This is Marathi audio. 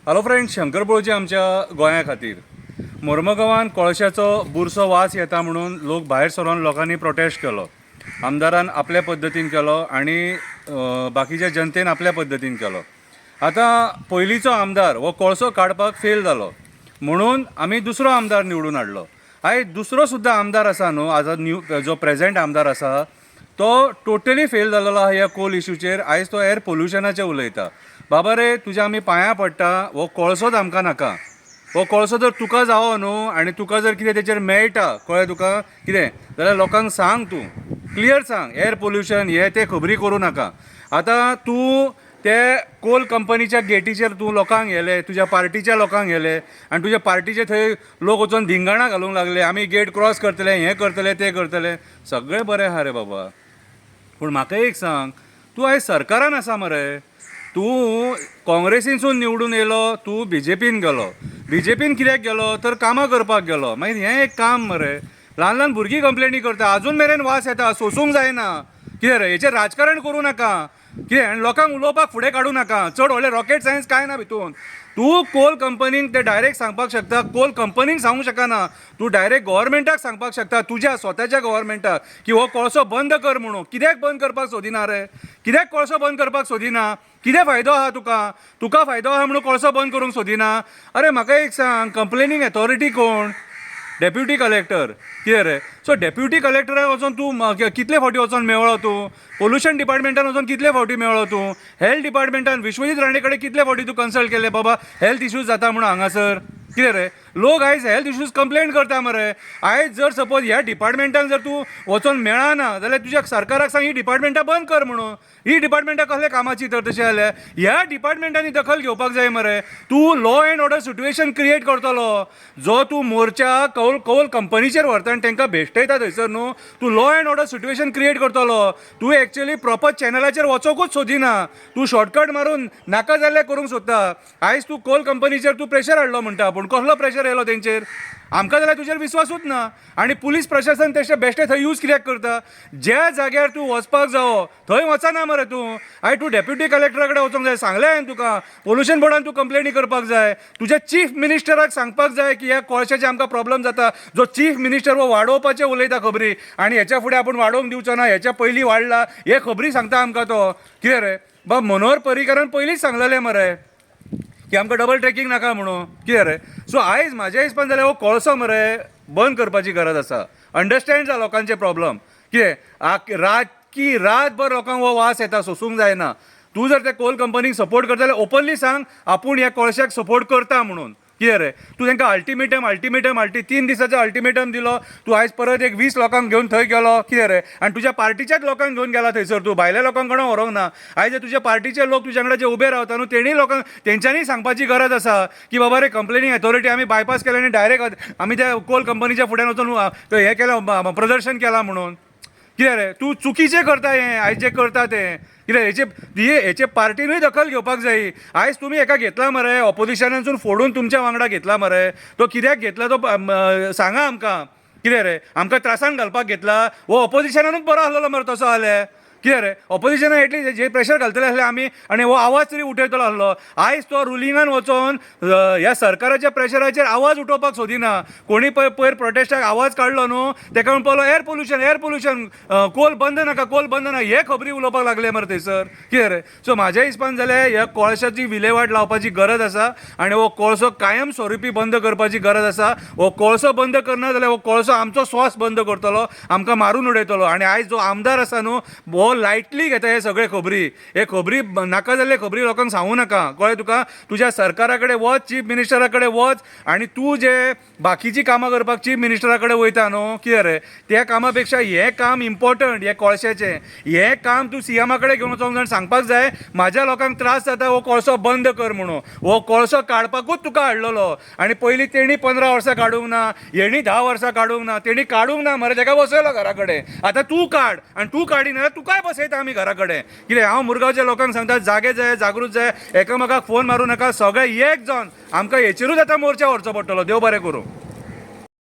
हॅलो फ्रेंड्स, शंकर पळोवची आमच्या गोंया खातीर मोर्मुगांवान कोळशाचो बुरसो वास येता म्हणून लोक भायर सरून लोकांनी प्रोटेस्ट केलो. आमदारान आपल्या पद्दतीन केलो आणि बाकीच्या जनतेन आपल्या पद्दतीन केलो. आतां पयलींचो आमदार हो कोळसो काडपाक फेल जालो म्हणून आमी दुसरो आमदार निवडून हाडलो. आयज दुसरो सुद्दां आमदार आसा न्हू, आतां जो प्रेझेंट आमदार आसा तो टोटली फेल जालेलो आहा ह्या कोल इश्यूचेर. आयज तो एअर पोल्युशनाचेर उलयता. बाबा रे, तुज्या आमी पांयां पडटा, हो कोळसोच आमकां नाका. हो कोळसो जर तुका जावो न्हू आनी तुका जर कितें तेचेर मेळटा, कळ्ळें तुका कितें, जाल्यार लोकांक सांग, तूं क्लियर सांग, एअर पोल्युशन हे ते खबरी करूं नाका. आतां तूं ते कोल कंपनीच्या गेटीचेर तूं लोकांक गेले, तुज्या पार्टीच्या लोकांक गेले आनी तुज्या पार्टीचे थंय लोक वचून धिंगाणा घालूंक लागले, आमी गेट क्रॉस करतले, हें करतले, तें करतले. सगळें बरें आहा रे बाबा, पूण म्हाका एक सांग, तूं आयज सरकारान आसा मरे. तूं काँग्रेसीनसून निवडून येयलो, तूं बीजेपीन गेलो. बीजेपीन कित्याक गेलो तर कामां करपाक गेलो. मागीर हें एक काम मरे. ल्हान ल्हान भुरगीं कंप्लेनी करता, अजून मेरेन वास येता, सोसूंक जायना. कितें रे, हेचेर राजकारण करूं नाका. कितें आनी लोकांक उलोवपाक फुडें काडूं नाका. चड व्हडलें रॉकेट सायन्स कांय ना भितून. तूं कोल कंपनीक ते डायरेक्ट सांगपाक शकता, कोल कंपनीक सांगूंक शकना. तूं डायरेक्ट गव्हर्मेंटाक सांगपाक शकता, तुज्या स्वताच्या गव्हर्मेंटाक, की हो कोळसो बंद कर म्हणून. कित्याक बंद करपाक सोदिना रे? कित्याक कोळसो बंद करपाक सोदिना? कितें फायदो आहा तुका फायदो आहा म्हणून कोळसो बंद करूंक सोदिना? अरे म्हाका एक सांग, कंप्लेनिंग अथॉरिटी कोण? Deputy collector. कितें रे? सो डेप्युटी कलेक्टराक वचून तूं कितले फावटी वचून मेळ्ळो तूं? पोल्युशन डिपार्टमेंटान वचून कितले फावटी मेळ्ळो तूं? हेल्थ डिपार्टमेंटान विश्वजीत राणे कडेन कितले फावटी तूं कन्सल्ट केले, बाबा हेल्थ इश्यूज जाता म्हणून हांगासर? कितें रे, लोक आयज हेल्थ इश्यूज कंप्लेंट करता मरे. आयज जर सपोज ह्या डिपार्टमेंटान जर तूं वचून मेळना जाल्यार तुज्या सरकाराक सांग ही डिपार्टमेंटां बंद कर म्हणून. ही डिपार्टमेंटां कसले कामाची तर तशें जाल्यार ह्या डिपार्टमेंटांनी दखल घेवपाक जाय मरे. तूं law and order situation create करतलो. जो तूं मोर्चा कोल कंपनीचेर व्हरता आनी तांकां भेश्टयता थंयसर न्हू, तूं law and order situation create करतलो. तूं एक्चुअली प्रॉपर चॅनलाचेर वचोंकूच सोदिना. तूं शॉर्टकट मारून नाका जाल्लें करूंक सोदता. आयज तूं कोल कंपनीचेर तूं प्रेशर हाडलो म्हणटा, पूण कसलो प्रेशर येयलो तेंचेर? आमकां जाल्यार तुजेर विस्वासूच ना. आनी पुलीस प्रशासन तेचे बेश्टे थंय यूज कित्याक करता? ज्या जाग्यार तूं वचपाक जावो थंय वचना मरे तूं. आयज तूं डेप्युटी कलेक्टरा कडेन वचोंक जाय. सांगलें हांवें तुका, पोल्युशन बोर्डान तूं कंप्लेनी करपाक जाय. तुज्या चीफ मिनिस्टराक सांगपाक जाय की ह्या कोळशाचे आमकां प्रॉब्लम जाता. जो चीफ मिनिस्टर वो वाडोवपाचें उलयता खबरी, आनी हेच्या फुडें आपूण वाडोवंक दिवचो ना, हेच्या पयलीं वाडला हे खबरी सांगता आमकां तो. कितें रे बाब, मनोहर पर्रीकारान पयलींच सांगलेलें मरे की आमकां डबल ट्रॅकिंग नाका म्हणून. कितें रे, सो आयज म्हाज्या हिसपान जाल्यार हो कोळसो मरे बंद करपाची गरज आसा. अंडरस्टँड जा लोकांचे प्रॉब्लम. कितें रातभर लोकांक हो वास येता, सोसूंक जायना. तूं जर त्या कोल कंपनीक सपोर्ट करता जाल्यार ओपनली सांग आपूण ह्या कोळशाक सपोर्ट करता म्हणून. कितें रे, तूं तांकां अल्टिमेटम 3 दिसाचो अल्टिमेटम दिलो. तूं आयज परत एक 20 लोकांक घेवन थंय गेलो. कितें रे, आनी तुज्या पार्टीच्याच लोकांक घेवन गेला थंयसर. तूं भायल्या लोकांक कोणाक व्हरोंक ना. आयज तुज्या पार्टीचे लोक तुज्या वांगडा जे उबे रावता न्हू, तेणी लोकांक तेंच्यांनी सांगपाची गरज आसा की बाबा रे, कंप्लेनिंग अथॉरिटी आमी बायपास केल्या आनी डायरेक्ट आमी त्या कोल कंपनीच्या फुड्यान वचून हें केलें, प्रदर्शन केलां म्हणून. कितें रे, तूं चुकीचें करता हें आयज जें करता तें. कितें हेचे पार्टीनूय दखल घेवपाक जाय. आयज तुमी एका घेतला मरे, ऑपोजिशनासून फोडून तुमच्या वांगडा घेतला मरे. तो कित्याक घेतला तो सांगा आमकां. कितें रे, आमकां त्रासान घालपाक घेतला? हो ऑपोजिशनानूच बरो आसलेलो मरे तसो जाल्यार. कितें रे, ऑपोजिशनान एटलीस्ट जे प्रेशर घालतले आसले आमी आनी हो आवाज तरी उठयतलो आसलो. आयज तो रुलिंगान वचोन ह्या सरकाराच्या प्रेशराचेर आवाज उठोवपाक सोदिना. कोणी पयर प्रोटेस्टाक आवाज काडलो न्हू, तेका म्हणून पळलो एअर पोल्युशन, कोल बंद नाका, कोल बंद नाका, हे खबरी उलोवपाक लागले मरे थंयसर. कितें रे, सो म्हाज्या हिसपान जाल्यार ह्या कोळशाची विलेवाट लावपाची गरज आसा आनी हो कोळसो कायम स्वरुपी बंद करपाची गरज आसा. हो कोळसो बंद करना जाल्यार हो कोळसो आमचो स्वास बंद करतलो, आमकां मारून उडयतलो. आनी आयज जो आमदार आसा न्हू, हो लायटली घेता हे सगळे खबरी. हे खबरी नाका जाल्ले खबरी लोकांक सांगू नाका. कळ्ळें तुका? तुज्या सरकारा कडेन वच, चीफ मिनिस्टरा कडेन वच, आनी तूं जे बाकीची कामां करपाक चीफ मिनिस्टरा कडेन वयता न्हू, कितें रे, त्या कामा पेक्षा हें काम इम्पॉर्टंट. हे कोळशाचें हें काम तूं सीएमा कडेन घेवन वचोंक जाय, सांगपाक जाय म्हाज्या लोकांक त्रास जाता, हो कोळसो बंद कर म्हणून. हो कोळसो काडपाकूच तुका हाडलेलो. आनी पयलीं तेणी 15 वर्सां काडूंक ना, हेणी 10 वर्सां काडूंक ना, तेणी काडूंक ना मरे, ताका बसयलो घरा कडेन. आतां तूं काड, आनी तूं काडिना जाल्यार तुकाय बसयता आमी घरा कडेन. कितें, हांव मुरगांवच्या लोकांक सांगता, जागे जाय, जागृत जाय, एकामेकाक फोन मारूं नाका, सगळे एक जावन आमकां हेचेरूच आतां मोर्चा व्हरचो पडटलो. देव बरें करूं.